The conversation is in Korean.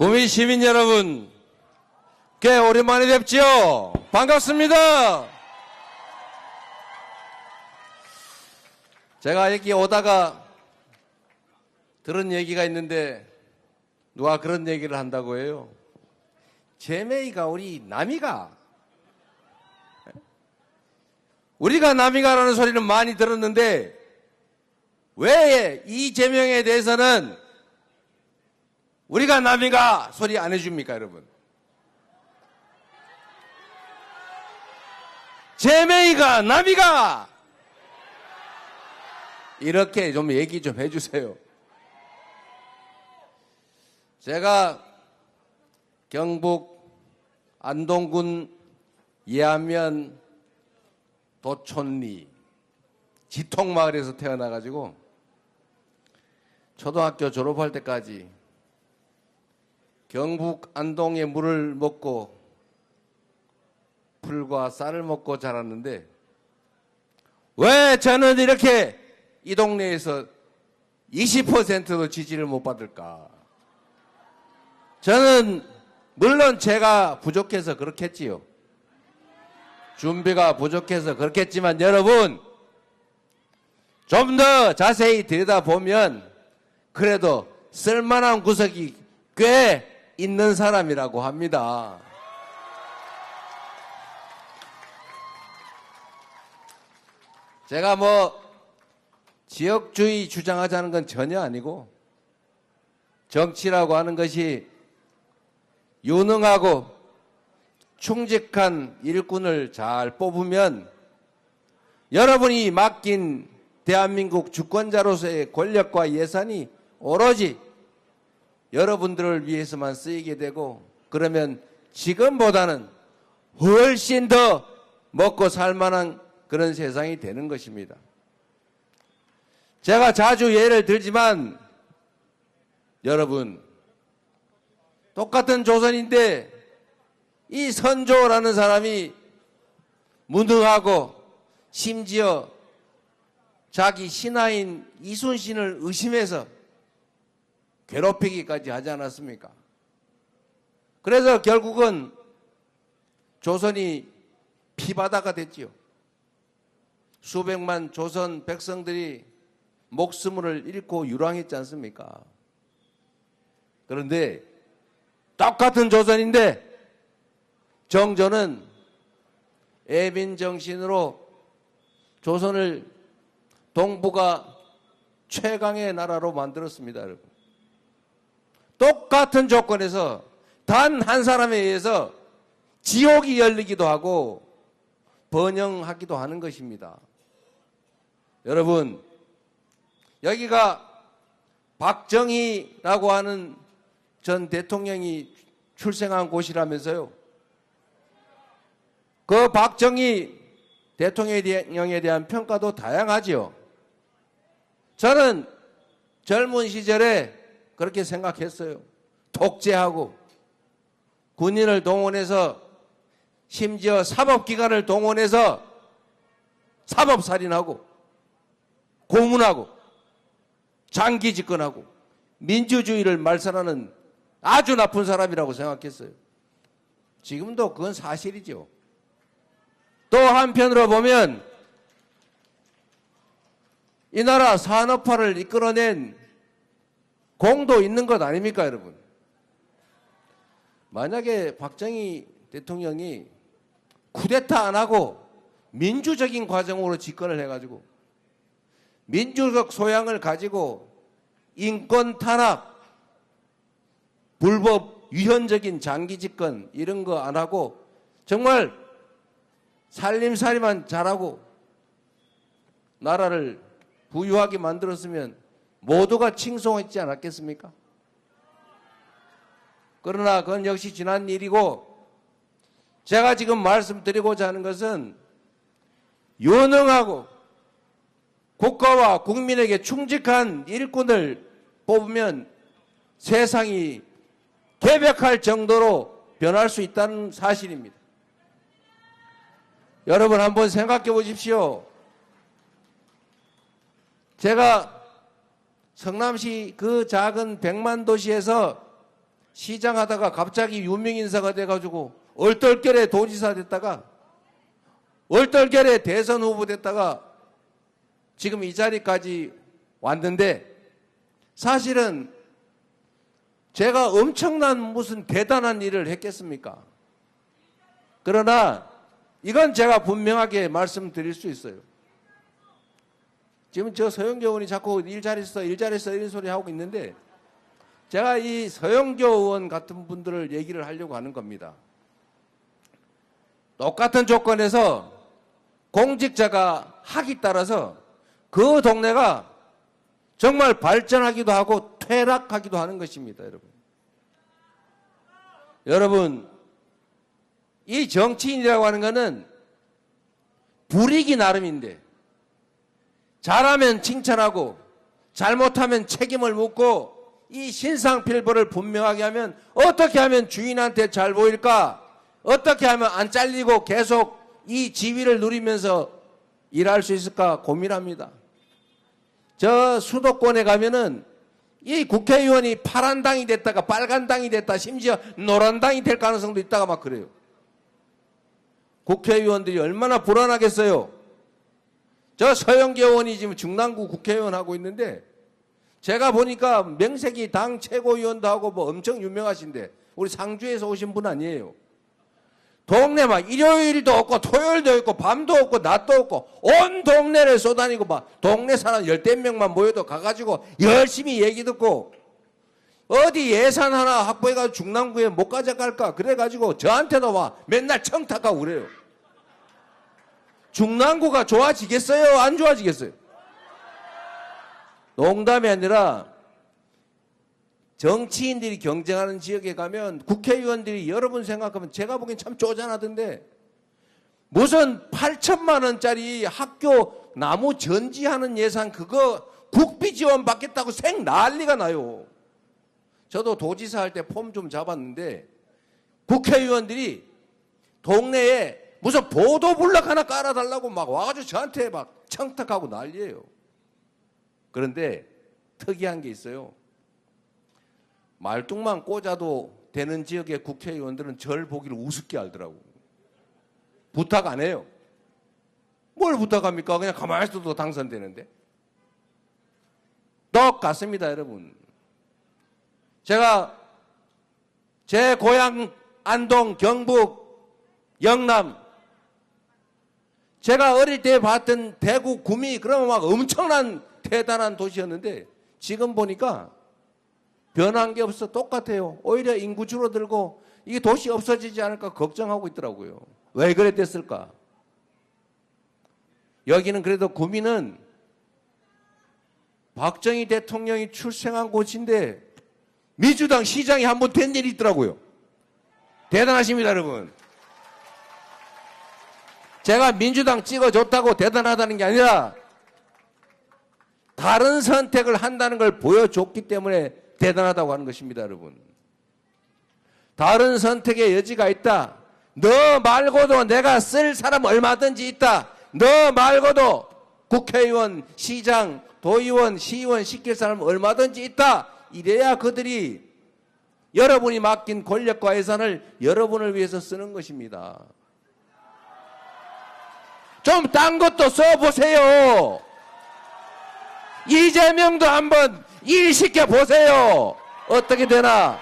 구미 시민 여러분, 꽤 오랜만에 뵙지요. 반갑습니다. 제가 여기 오다가 들은 얘기가 있는데 누가 그런 얘기를 한다고 해요. 제메이가 우리 남이가. 우리가 남이가라는 소리는 많이 들었는데 왜 이 제명에 대해서는 우리가 남이가 소리 안 해줍니까, 여러분? 제메이가 남이가 이렇게 좀 얘기 좀 해주세요. 제가 경북 안동군 예안면 도촌리 지통마을에서 태어나가지고 초등학교 졸업할 때까지 경북 안동의 물을 먹고 풀과 쌀을 먹고 자랐는데 왜 저는 이렇게 이 동네에서 20%도 지지를 못 받을까? 저는 물론 제가 부족해서 그렇겠지요. 준비가 부족해서 그렇겠지만 여러분 좀 더 자세히 들여다보면 그래도 쓸만한 구석이 꽤 있는 사람이라고 합니다. 제가 지역주의 주장하자는 건 전혀 아니고 정치라고 하는 것이 유능하고 충직한 일꾼을 잘 뽑으면 여러분이 맡긴 대한민국 주권자로서의 권력과 예산이 오로지 여러분들을 위해서만 쓰이게 되고 그러면 지금보다는 훨씬 더 먹고 살만한 그런 세상이 되는 것입니다. 제가 자주 예를 들지만 여러분 똑같은 조선인데 이 선조라는 사람이 무능하고 심지어 자기 신하인 이순신을 의심해서 괴롭히기까지 하지 않았습니까? 그래서 결국은 조선이 피바다가 됐지요. 수백만 조선 백성들이 목숨을 잃고 유랑했지 않습니까? 그런데 똑같은 조선인데 정조는 애민정신으로 조선을 동북아 최강의 나라로 만들었습니다, 여러분. 똑같은 조건에서 단 한 사람에 의해서 지옥이 열리기도 하고 번영하기도 하는 것입니다. 여러분, 여기가 박정희라고 하는 전 대통령이 출생한 곳이라면서요. 그 박정희 대통령에 대한 평가도 다양하지요. 저는 젊은 시절에 그렇게 생각했어요. 독재하고 군인을 동원해서 심지어 사법기관을 동원해서 사법살인하고 고문하고 장기집권하고 민주주의를 말살하는 아주 나쁜 사람이라고 생각했어요. 지금도 그건 사실이죠. 또 한편으로 보면 이 나라 산업화를 이끌어낸 공도 있는 것 아닙니까, 여러분? 만약에 박정희 대통령이 쿠데타 안 하고 민주적인 과정으로 집권을 해가지고 민주적 소양을 가지고 인권 탄압, 불법 위헌적인 장기 집권 이런 거 안 하고 정말 살림살이만 잘하고 나라를 부유하게 만들었으면 모두가 칭송했지 않았겠습니까? 그러나 그건 역시 지난 일이고 제가 지금 말씀드리고자 하는 것은 유능하고 국가와 국민에게 충직한 일꾼을 뽑으면 세상이 개벽할 정도로 변할 수 있다는 사실입니다. 여러분 한번 생각해 보십시오. 제가 성남시 그 작은 100만 도시에서 시장 하다가 갑자기 유명인사가 돼가지고 얼떨결에 도지사 됐다가 얼떨결에 대선 후보 됐다가 지금 이 자리까지 왔는데 사실은 제가 엄청난 무슨 대단한 일을 했겠습니까? 그러나 이건 제가 분명하게 말씀드릴 수 있어요. 지금 저 서영교 의원이 자꾸 일 잘했어 이런 소리 하고 있는데 제가 이 서영교 의원 같은 분들을 얘기를 하려고 하는 겁니다. 똑같은 조건에서 공직자가 하기 따라서 그 동네가 정말 발전하기도 하고 퇴락하기도 하는 것입니다, 여러분. 여러분, 이 정치인이라고 하는 것은 불이기 나름인데 잘하면 칭찬하고 잘못하면 책임을 묻고 이 신상필벌을 분명하게 하면 어떻게 하면 주인한테 잘 보일까? 어떻게 하면 안 잘리고 계속 이 지위를 누리면서 일할 수 있을까 고민합니다. 저 수도권에 가면은 이 국회의원이 파란 당이 됐다가 빨간 당이 됐다 심지어 노란 당이 될 가능성도 있다가 막 그래요. 국회의원들이 얼마나 불안하겠어요. 저 서영교 의원이 지금 중랑구 국회의원 하고 있는데 제가 보니까 명색이 당 최고위원도 하고 뭐 엄청 유명하신데 우리 상주에서 오신 분 아니에요. 동네 막 일요일도 없고 토요일도 없고 밤도 없고 낮도 없고 온 동네를 쏘다니고 막 동네 사람 10명만 모여도 가가지고 열심히 얘기 듣고 어디 예산 하나 확보해가지고 중랑구에 못 가져갈까 그래가지고 저한테도 막 맨날 청탁하고 그래요. 중랑구가 좋아지겠어요? 안 좋아지겠어요? 농담이 아니라 정치인들이 경쟁하는 지역에 가면 국회의원들이 여러분 생각하면 제가 보기엔 참 쪼잔하던데 무슨 8천만 원짜리 학교 나무 전지하는 예산 그거 국비 지원 받겠다고 생 난리가 나요. 저도 도지사 할 때 폼 좀 잡았는데 국회의원들이 동네에 무슨 보도블럭 하나 깔아달라고 막 와가지고 저한테 막 청탁하고 난리예요. 그런데 특이한 게 있어요. 말뚝만 꽂아도 되는 지역의 국회의원들은 절 보기를 우습게 알더라고. 부탁 안 해요. 뭘 부탁합니까? 그냥 가만히 있어도 당선되는데. 똑같습니다, 여러분. 제가 제 고향 안동, 경북, 영남 제가 어릴 때 봤던 대구, 구미 그러면 막 엄청난 대단한 도시였는데 지금 보니까 변한 게 없어. 똑같아요. 오히려 인구 줄어들고 이게 도시 없어지지 않을까 걱정하고 있더라고요. 왜 그랬댔을까? 여기는 그래도 구미는 박정희 대통령이 출생한 곳인데 민주당 시장이 한 번 된 일이 있더라고요. 대단하십니다, 여러분. 제가 민주당 찍어줬다고 대단하다는 게 아니라 다른 선택을 한다는 걸 보여줬기 때문에 대단하다고 하는 것입니다, 여러분. 다른 선택의 여지가 있다. 너 말고도 내가 쓸 사람 얼마든지 있다. 너 말고도 국회의원, 시장, 도의원, 시의원 시킬 사람 얼마든지 있다. 이래야 그들이 여러분이 맡긴 권력과 예산을 여러분을 위해서 쓰는 것입니다. 좀 딴 것도 써보세요. 이재명도 한번 일 시켜보세요. 어떻게 되나?